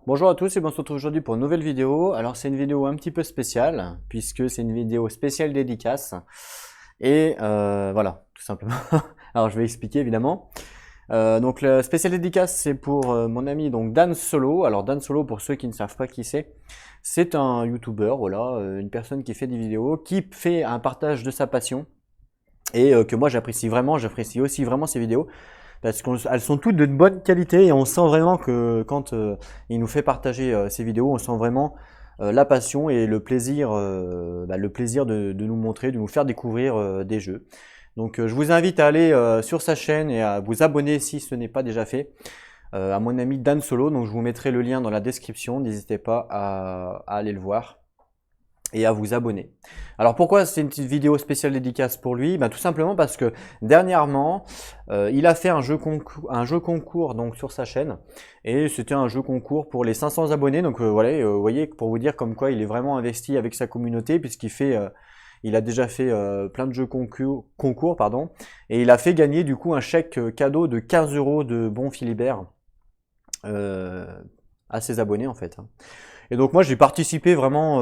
Bonjour à tous et on se retrouve aujourd'hui pour une nouvelle vidéo. Alors c'est une vidéo un petit peu spéciale puisque c'est une vidéo spéciale dédicace et voilà tout simplement. Alors je vais expliquer évidemment. Donc le spécial dédicace c'est pour mon ami donc Dan Solo. Alors Dan Solo pour ceux qui ne savent pas qui c'est un YouTuber, voilà, une personne qui fait des vidéos, qui fait un partage de sa passion et que moi j'apprécie vraiment, j'apprécie aussi vraiment ses vidéos parce qu'elles sont toutes de bonne qualité et on sent vraiment que quand il nous fait partager ces vidéos, on sent vraiment la passion et le plaisir de nous montrer, de nous faire découvrir des jeux. Donc je vous invite à aller sur sa chaîne et à vous abonner si ce n'est pas déjà fait à mon ami Dan Solo. Donc je vous mettrai le lien dans la description, n'hésitez pas à aller le voir et à vous abonner. Alors pourquoi c'est une petite vidéo spéciale dédicace pour lui? Tout simplement parce que dernièrement, il a fait un jeu concours donc sur sa chaîne et c'était un jeu concours pour les 500 abonnés. Donc voilà, vous voyez, pour vous dire comme quoi il est vraiment investi avec sa communauté il a déjà fait plein de jeux concours, pardon, et il a fait gagner du coup un chèque cadeau de 15 € de bons Philibert euh, à ses abonnés en fait. Et donc moi j'ai participé vraiment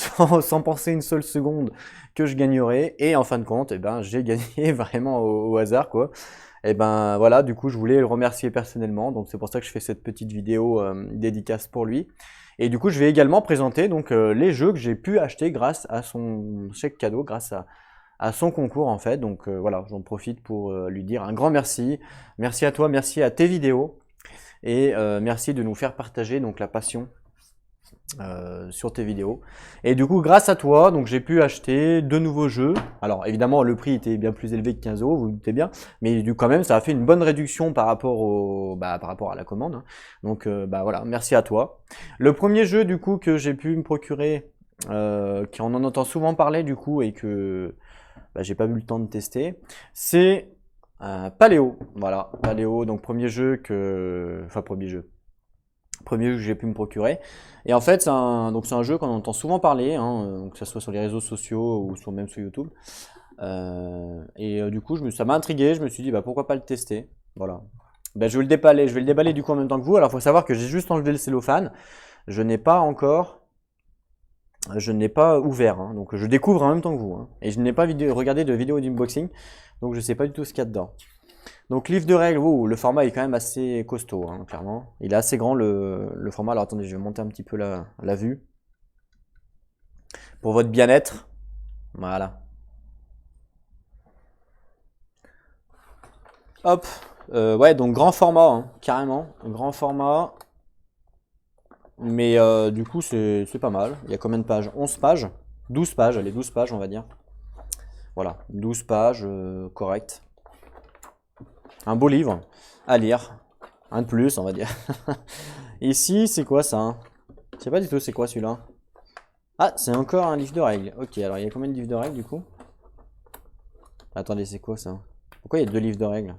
sans penser une seule seconde que je gagnerais. Et en fin de compte, j'ai gagné vraiment au hasard quoi. Et ben voilà, du coup je voulais le remercier personnellement. Donc c'est pour ça que je fais cette petite vidéo dédicace pour lui. Et du coup je vais également présenter donc les jeux que j'ai pu acheter grâce à son chèque cadeau, grâce à son concours en fait. Donc voilà, j'en profite pour lui dire un grand merci. Merci à toi, merci à tes vidéos. Et merci de nous faire partager donc la passion sur tes vidéos. Et du coup, grâce à toi, donc j'ai pu acheter deux nouveaux jeux. Alors évidemment, le prix était bien plus élevé que 15 €, vous vous doutez bien, mais quand même, ça a fait une bonne réduction par rapport par rapport à la commande, hein. Donc voilà, merci à toi. Le premier jeu du coup que j'ai pu me procurer, qui on en entend souvent parler du coup et que j'ai pas eu le temps de tester, c'est Paléo. Voilà, Paléo, donc premier jeu que j'ai pu me procurer. Et en fait, c'est un jeu qu'on entend souvent parler, hein, que ce soit sur les réseaux sociaux ou même sur YouTube. Du coup, ça m'a intrigué. Je me suis dit, pourquoi pas le tester. Voilà. Je vais le déballer du coup en même temps que vous. Alors, il faut savoir que j'ai juste enlevé le cellophane. Je n'ai pas encore, je n'ai pas ouvert, hein. Donc je découvre en même temps que vous, hein. Et je n'ai pas regardé de vidéo d'unboxing, donc je sais pas du tout ce qu'il y a dedans. Donc livre de règles, le format est quand même assez costaud, hein, clairement. Il est assez grand le format. Alors attendez, je vais monter un petit peu la vue. Pour votre bien-être. Voilà. Hop. Ouais, donc grand format, hein, carrément. Grand format. Mais du coup, c'est pas mal. Il y a combien de pages? 11 pages. 12 pages, allez, 12 pages, on va dire. Voilà, 12 pages, correct. Un beau livre à lire. Un de plus, on va dire. Ici, c'est quoi ça, hein? Je sais pas du tout c'est quoi celui-là. Ah, c'est encore un livre de règles. Ok, alors il y a combien de livres de règles du coup? Attendez, c'est quoi ça? Pourquoi il y a deux livres de règles?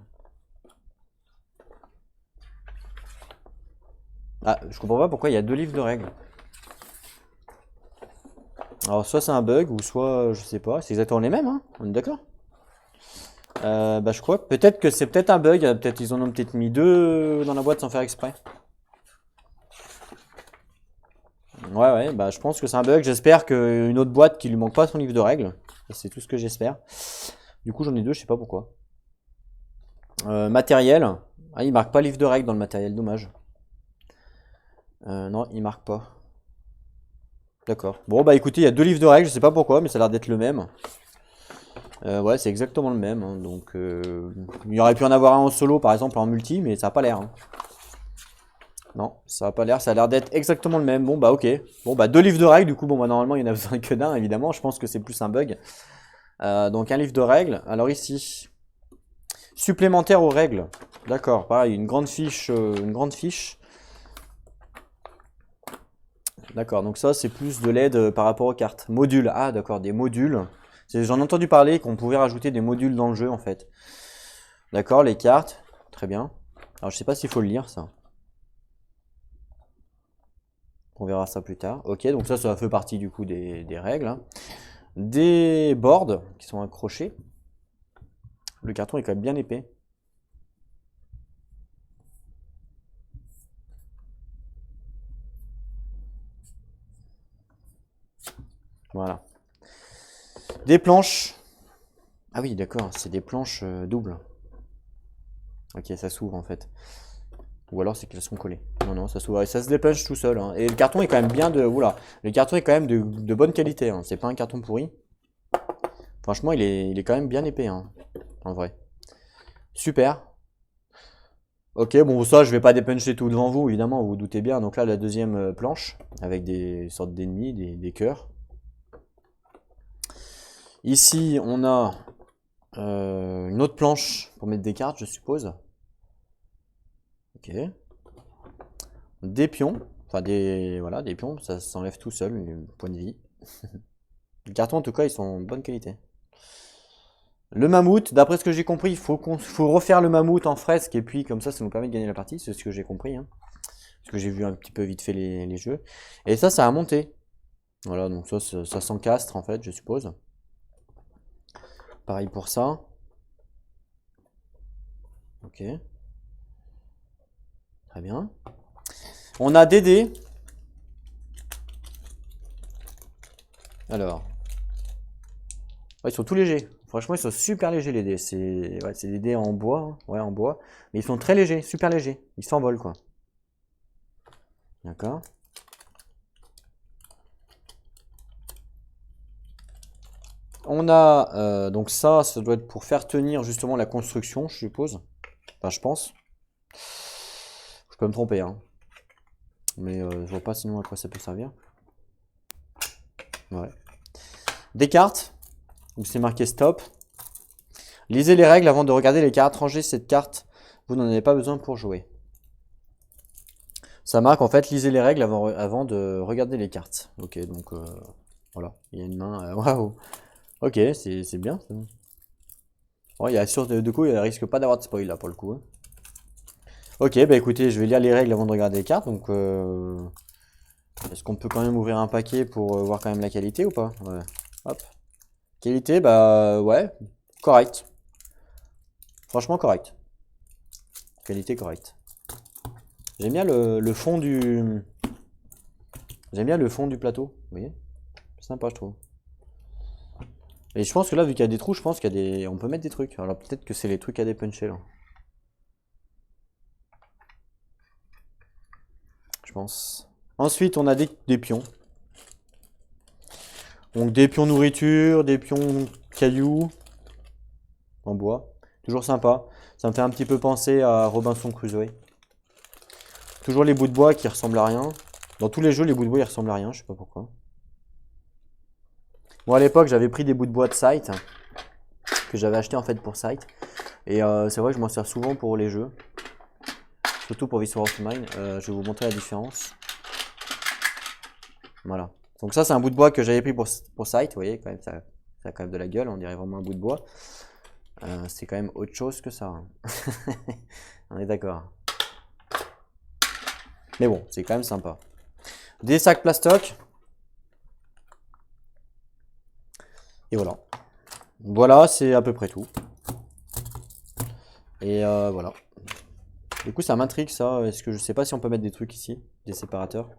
Ah, je comprends pas pourquoi il y a deux livres de règles. Alors, soit c'est un bug, ou soit, je sais pas, c'est exactement les mêmes, hein? On est d'accord? Je crois, peut-être que c'est peut-être un bug, peut-être ils en ont peut-être mis deux dans la boîte sans faire exprès. Ouais, ouais, je pense que c'est un bug. J'espère qu'une autre boîte qui lui manque pas son livre de règles. C'est tout ce que j'espère. Du coup, j'en ai deux, je sais pas pourquoi. Matériel. Ah, il marque pas livre de règles dans le matériel, dommage. Non, il marque pas. D'accord. Bon, écoutez, il y a deux livres de règles, je sais pas pourquoi, mais ça a l'air d'être le même. Ouais, c'est exactement le même, hein, donc il y aurait pu en avoir un en solo, par exemple, en multi, mais ça a pas l'air, hein. Non, ça a pas l'air, ça a l'air d'être exactement le même. Bon, ok. Bon, deux livres de règles, du coup, normalement, il y en a besoin que d'un, évidemment. Je pense que c'est plus un bug. Donc, un livre de règles. Alors, ici, supplémentaire aux règles. D'accord, pareil, une grande fiche, une grande fiche. D'accord, donc ça c'est plus de l'aide par rapport aux cartes. Modules, ah d'accord, des modules. J'en ai entendu parler qu'on pouvait rajouter des modules dans le jeu en fait. D'accord, les cartes, très bien. Alors je sais pas s'il faut le lire ça. On verra ça plus tard. Ok, donc ça fait partie du coup des règles, hein. Des boards qui sont accrochés. Le carton est quand même bien épais. Voilà. Des planches. Ah oui, d'accord, c'est des planches doubles. Ok, ça s'ouvre en fait. Ou alors c'est qu'elles sont collées. Non, non, ça s'ouvre. Et ça se dépêche tout seul. Hein. Et le carton est quand même bien de... Oula. Le carton est quand même de bonne qualité. Hein. C'est pas un carton pourri. Franchement, il est quand même bien épais. Hein. En vrai. Super. Ok, bon, ça, je vais pas dépuncher tout devant vous, évidemment, vous vous doutez bien. Donc là, la deuxième planche, avec des sortes d'ennemis, des cœurs. Ici, on a une autre planche pour mettre des cartes, je suppose. Ok. Des pions. Enfin, voilà, des pions, ça s'enlève tout seul, le point de vie. Les cartons, en tout cas, ils sont en bonne qualité. Le mammouth, d'après ce que j'ai compris, il faut refaire le mammouth en fresque, et puis comme ça nous permet de gagner la partie, c'est ce que j'ai compris. Hein. Parce que j'ai vu un petit peu vite fait les jeux. Et ça a monté. Voilà, donc ça s'encastre, en fait, je suppose. Pareil pour ça. Ok. Très bien. On a des dés. Alors. Ouais, ils sont tout légers. Franchement, ils sont super légers les dés. C'est des dés en bois. Hein. Ouais, en bois. Mais ils sont très légers, super légers. Ils s'envolent, quoi. D'accord. On a donc ça doit être pour faire tenir justement la construction, je suppose. Enfin, je pense. Je peux me tromper, hein. Mais je vois pas sinon à quoi ça peut servir. Ouais. Des cartes. Donc c'est marqué stop. Lisez les règles avant de regarder les cartes. Rangez cette carte. Vous n'en avez pas besoin pour jouer. Ça marque en fait, lisez les règles avant de regarder les cartes. Ok, donc voilà. Il y a une main. Waouh. Ok, c'est bien. Ouais, il y a du coup, il risque pas d'avoir de spoil là pour le coup. Hein. Ok, bah écoutez, je vais lire les règles avant de regarder les cartes. Donc, est-ce qu'on peut quand même ouvrir un paquet pour voir quand même la qualité ou pas? Ouais. Hop. Qualité, bah ouais, correct. Franchement correct. Qualité correcte. J'aime bien le fond du. J'aime bien le fond du plateau. Vous voyez? C'est sympa, je trouve. Et je pense que là, vu qu'il y a des trous, je pense qu'il y a des. On peut mettre des trucs. Alors peut-être que c'est les trucs à dépuncher là. Je pense. Ensuite, on a des pions. Donc des pions nourriture, des pions cailloux. En bois. Toujours sympa. Ça me fait un petit peu penser à Robinson Crusoe. Toujours les bouts de bois qui ressemblent à rien. Dans tous les jeux, les bouts de bois ils ressemblent à rien, je sais pas pourquoi. Bon, à l'époque, j'avais pris des bouts de bois de Scythe que j'avais acheté en fait pour Scythe. Et c'est vrai que je m'en sers souvent pour les jeux. Surtout pour This War of Mine. Je vais vous montrer la différence. Voilà. Donc ça, c'est un bout de bois que j'avais pris pour Scythe. Vous voyez, quand même, ça a quand même de la gueule. On dirait vraiment un bout de bois. C'est quand même autre chose que ça. Hein. On est d'accord. Mais bon, c'est quand même sympa. Des sacs plastoc. Et voilà. Voilà, c'est à peu près tout. Et voilà. Du coup, ça m'intrigue ça. Est-ce que je sais pas si on peut mettre des trucs ici, des séparateurs.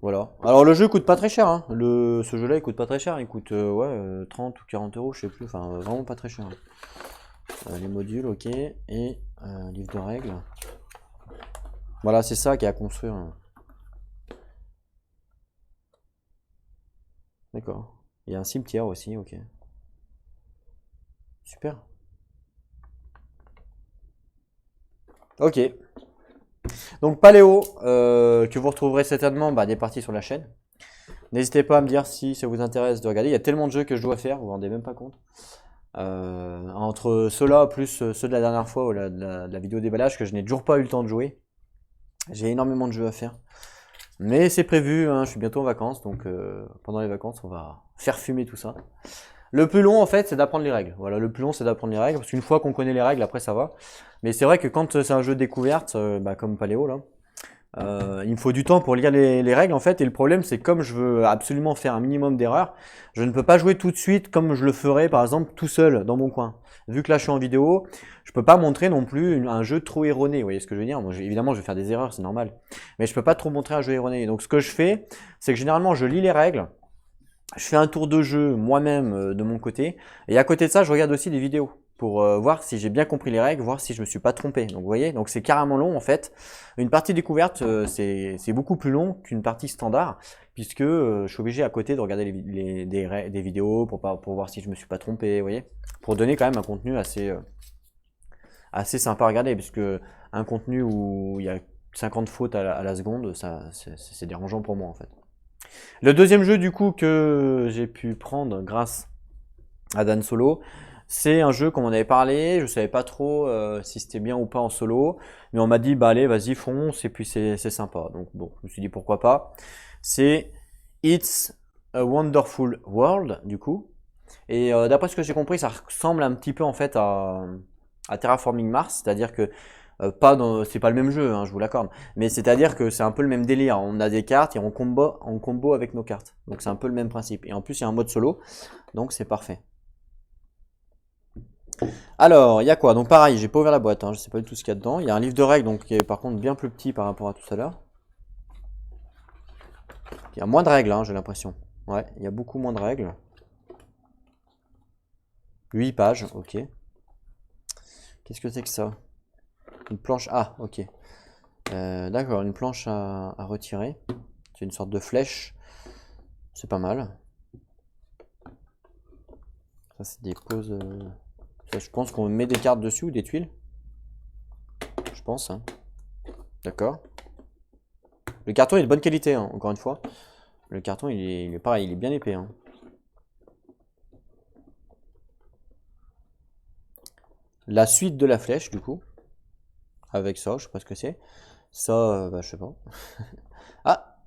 Voilà. Alors le jeu coûte pas très cher. Hein. Ce jeu-là, il coûte pas très cher. Il coûte 30 ou 40 euros, je sais plus. Enfin, vraiment pas très cher. Les modules, ok. Et livre de règles. Voilà, c'est ça qui est à construire. D'accord. Il y a un cimetière aussi, ok. Super. Ok. Donc Paléo, que vous retrouverez certainement des parties sur la chaîne. N'hésitez pas à me dire si ça vous intéresse de regarder. Il y a tellement de jeux que je dois faire, vous vous rendez même pas compte. Entre ceux-là plus ceux de la dernière fois ou de la vidéo déballage que je n'ai toujours pas eu le temps de jouer. J'ai énormément de jeux à faire. Mais c'est prévu, hein, je suis bientôt en vacances, donc pendant les vacances on va faire fumer tout ça. Le plus long en fait c'est d'apprendre les règles. Voilà, le plus long c'est d'apprendre les règles, parce qu'une fois qu'on connaît les règles, après ça va. Mais c'est vrai que quand c'est un jeu de découverte, comme Paléo là, Il me faut du temps pour lire les règles en fait, et le problème c'est que comme je veux absolument faire un minimum d'erreurs, je ne peux pas jouer tout de suite comme je le ferais par exemple tout seul dans mon coin. Vu que là je suis en vidéo, je peux pas montrer non plus un jeu trop erroné, vous voyez ce que je veux dire? Moi, évidemment je vais faire des erreurs, c'est normal, mais je peux pas trop montrer un jeu erroné. Donc ce que je fais, c'est que généralement je lis les règles, je fais un tour de jeu moi-même de mon côté, et à côté de ça je regarde aussi des vidéos pour voir si j'ai bien compris les règles, voir si je me suis pas trompé. Donc vous voyez, donc c'est carrément long en fait. Une partie découverte, c'est beaucoup plus long qu'une partie standard, puisque je suis obligé à côté de regarder des vidéos pour voir si je me suis pas trompé, vous voyez, pour donner quand même un contenu assez sympa à regarder, puisque un contenu où il y a 50 fautes à la seconde, c'est dérangeant pour moi en fait. Le deuxième jeu du coup que j'ai pu prendre grâce à Dan Solo, c'est un jeu comme on avait parlé, je savais pas trop si c'était bien ou pas en solo, mais on m'a dit bah allez vas-y fonce et puis c'est sympa. Donc bon, je me suis dit pourquoi pas. C'est It's a Wonderful World du coup. Et d'après ce que j'ai compris, ça ressemble un petit peu en fait à Terraforming Mars, c'est-à-dire que c'est pas le même jeu, hein, je vous l'accorde, mais c'est-à-dire que c'est un peu le même délire. On a des cartes et on combo avec nos cartes, donc c'est un peu le même principe. Et en plus, il y a un mode solo, donc c'est parfait. Alors, il y a quoi? Donc pareil, j'ai pas ouvert la boîte, hein, je sais pas du tout ce qu'il y a dedans. Il y a un livre de règles, donc qui est par contre bien plus petit par rapport à tout à l'heure. Il y a moins de règles, hein, j'ai l'impression. Ouais, il y a beaucoup moins de règles. 8 pages, ok. Qu'est-ce que c'est que ça? Une planche. Ah, ok. D'accord, une planche à retirer. C'est une sorte de flèche. C'est pas mal. Ça, c'est des poses. Ça, je pense qu'on met des cartes dessus ou des tuiles. Je pense. Hein. D'accord. Le carton est de bonne qualité, hein, encore une fois. Le carton, il est pareil, il est bien épais. Hein. La suite de la flèche, du coup. Avec ça, je sais pas ce que c'est. Ça, bah, je sais pas. Ah,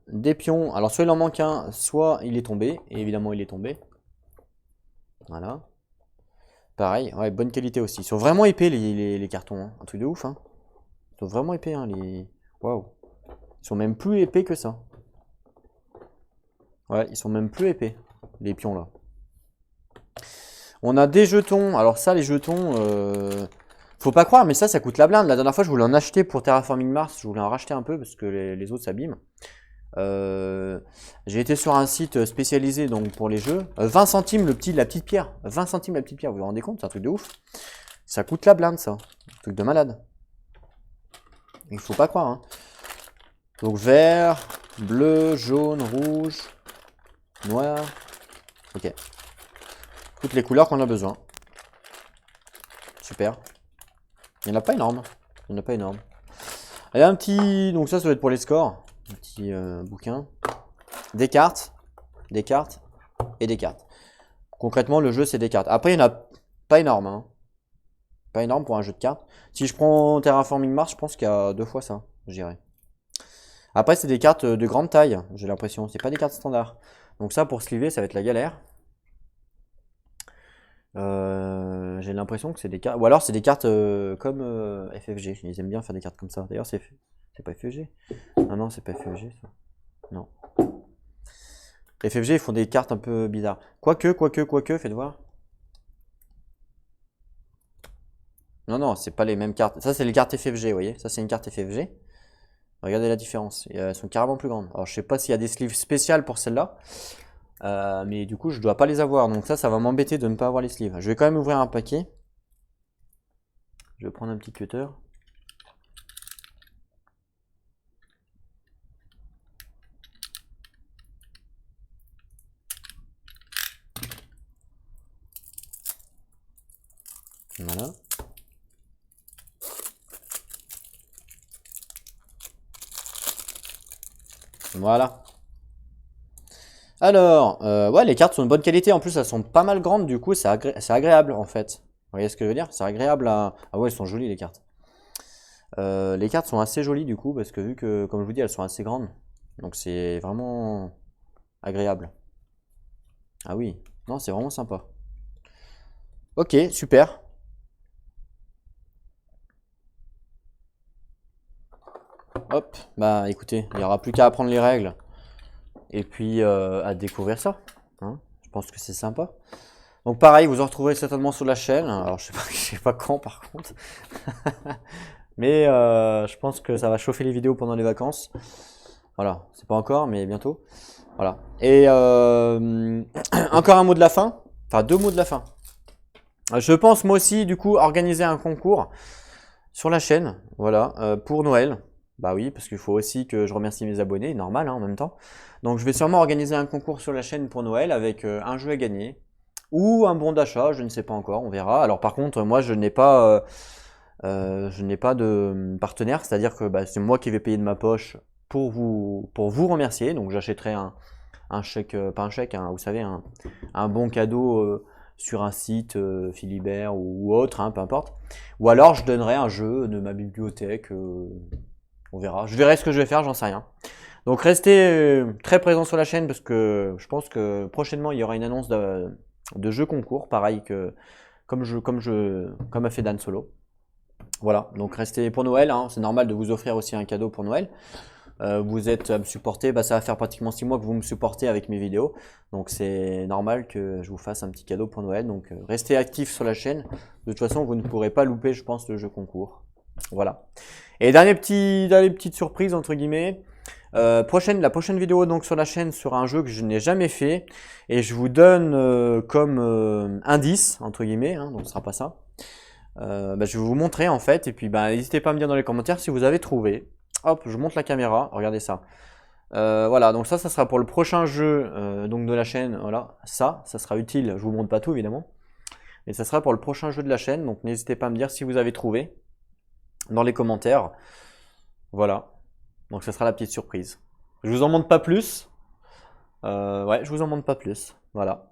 des pions. Alors, soit il en manque un, soit il est tombé. Et évidemment, il est tombé. Voilà. Pareil, ouais, bonne qualité aussi. Ils sont vraiment épais, les cartons. Hein. Un truc de ouf, hein. Ils sont vraiment épais, hein, les... Waouh. Ils sont même plus épais que ça. Ouais, ils sont même plus épais, les pions, là. On a des jetons. Alors ça, les jetons... Faut pas croire, mais ça coûte la blinde. La dernière fois, je voulais en acheter pour Terraforming Mars. Je voulais en racheter un peu parce que les autres s'abîment. J'ai été sur un site spécialisé donc pour les jeux. 20 centimes la petite pierre. 20 centimes la petite pierre, vous vous rendez compte? C'est un truc de ouf. Ça coûte la blinde, ça. Un truc de malade. Il faut pas croire. Hein. Donc vert, bleu, jaune, rouge, noir. Ok. Toutes les couleurs qu'on a besoin. Super. Il n'y en a pas énorme. Il n'y en a pas énorme. Allez, un petit... Donc ça doit être pour les scores. Un petit bouquin. Des cartes et des cartes. Concrètement, le jeu, c'est des cartes. Après, il n'y en a pas énorme. Hein. Pas énorme pour un jeu de cartes. Si je prends Terraforming Mars, je pense qu'il y a 2 fois ça, je dirais. Après, c'est des cartes de grande taille, j'ai l'impression. C'est pas des cartes standards. Donc ça, pour sliver, ça va être la galère. J'ai l'impression que c'est des cartes... Ou alors, c'est des cartes comme FFG. Ils aiment bien faire des cartes comme ça. D'ailleurs, c'est pas FFG. Ah non, c'est pas FFG, ça. Non. FFG, ils font des cartes un peu bizarres. Quoique, faites voir. Non, non, c'est pas les mêmes cartes. Ça, c'est les cartes FFG, vous voyez. Ça, c'est une carte FFG. Regardez la différence. Et, elles sont carrément plus grandes. Alors, je sais pas s'il y a des sleeves spéciales pour celle-là. Mais du coup, je dois pas les avoir. Donc ça va m'embêter de ne pas avoir les sleeves. Je vais quand même ouvrir un paquet. Je vais prendre un petit cutter. Voilà. Voilà. Alors, ouais, les cartes sont de bonne qualité. En plus, elles sont pas mal grandes. Du coup, c'est agréable, en fait. Vous voyez ce que je veux dire? C'est agréable à... Ah ouais, elles sont jolies, les cartes. Les cartes sont assez jolies, du coup, parce que vu que, comme je vous dis, elles sont assez grandes. Donc, c'est vraiment agréable. Ah oui. Non, c'est vraiment sympa. Ok, super. hop, bah écoutez, il n'y aura plus qu'à apprendre les règles et puis à découvrir ça. Hein. Je pense que c'est sympa. Donc pareil, vous en retrouverez certainement sur la chaîne. Alors je sais pas quand par contre. Mais je pense que ça va chauffer les vidéos pendant les vacances. Voilà, c'est pas encore, mais bientôt. Voilà. Et encore un mot de la fin. Enfin, 2 mots de la fin. Je pense moi aussi, du coup, organiser un concours sur la chaîne. Voilà, pour Noël. Bah oui, parce qu'il faut aussi que je remercie mes abonnés, normal hein, en même temps. Donc je vais sûrement organiser un concours sur la chaîne pour Noël avec un jeu à gagner. Ou un bon d'achat, je ne sais pas encore, on verra. Alors par contre, moi je n'ai pas de partenaire, c'est-à-dire que bah, c'est moi qui vais payer de ma poche pour vous remercier. Donc j'achèterai un chèque, pas un chèque, vous savez, un bon cadeau sur un site Philibert ou autre, hein, peu importe. Ou alors je donnerai un jeu de ma bibliothèque, on verra. Je verrai ce que je vais faire, j'en sais rien. Donc restez très présents sur la chaîne parce que je pense que prochainement il y aura une annonce de jeu concours, pareil que comme a fait Dan Solo. Voilà, donc restez pour Noël, hein, c'est normal de vous offrir aussi un cadeau pour Noël. Vous êtes à me supporter, bah, ça va faire pratiquement 6 mois que vous me supportez avec mes vidéos. Donc c'est normal que je vous fasse un petit cadeau pour Noël. Donc restez actifs sur la chaîne. De toute façon, vous ne pourrez pas louper, je pense, le jeu concours. Voilà. Et dernière petite surprise, entre guillemets. La prochaine vidéo donc sur la chaîne sur un jeu que je n'ai jamais fait. Et je vous donne comme indice, entre guillemets, hein, donc ce sera pas ça. Bah, je vais vous montrer en fait. Et puis bah, n'hésitez pas à me dire dans les commentaires si vous avez trouvé. Hop, je monte la caméra, regardez ça. Voilà, donc ça sera pour le prochain jeu donc de la chaîne. Voilà, ça sera utile. Je vous montre pas tout évidemment, mais ça sera pour le prochain jeu de la chaîne. Donc n'hésitez pas à me dire si vous avez trouvé dans les commentaires. Voilà, donc ça sera la petite surprise. Je vous en montre pas plus. Ouais, je vous en montre pas plus. Voilà.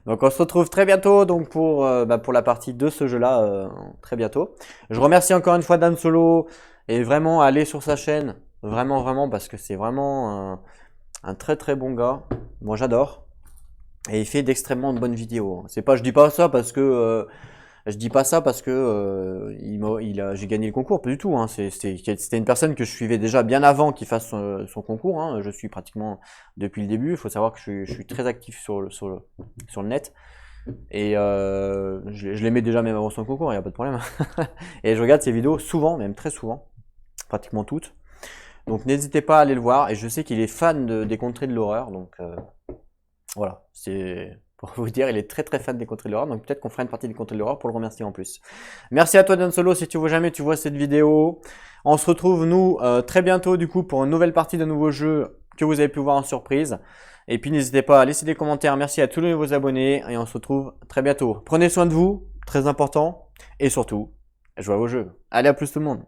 Donc on se retrouve très bientôt donc pour la partie de ce jeu-là, très bientôt. Je remercie encore une fois Dan Solo. Et vraiment, allez sur sa chaîne, vraiment, parce que c'est vraiment un très très bon gars. Moi, j'adore. Et il fait d'extrêmement bonnes vidéos. C'est pas, je dis pas ça parce que j'ai gagné le concours, pas du tout. Hein. C'était une personne que je suivais déjà bien avant qu'il fasse son concours. Hein. Je suis pratiquement depuis le début. Il faut savoir que je suis très actif sur le net. Et je l'aimais déjà même avant son concours, il n'y a pas de problème. Et je regarde ses vidéos souvent, même très souvent. Pratiquement toutes. Donc n'hésitez pas à aller le voir. Et je sais qu'il est fan des contrées de l'horreur. Donc voilà, c'est pour vous dire, il est très très fan des contrées de l'horreur. Donc peut-être qu'on fera une partie des contrées de l'horreur pour le remercier en plus. Merci à toi Dan Solo si tu vois cette vidéo. On se retrouve nous très bientôt du coup pour une nouvelle partie d'un nouveau jeu que vous avez pu voir en surprise. Et puis n'hésitez pas à laisser des commentaires. Merci à tous les nouveaux abonnés. Et on se retrouve très bientôt. Prenez soin de vous, très important. Et surtout, jouez à vos jeux. Allez, à plus tout le monde.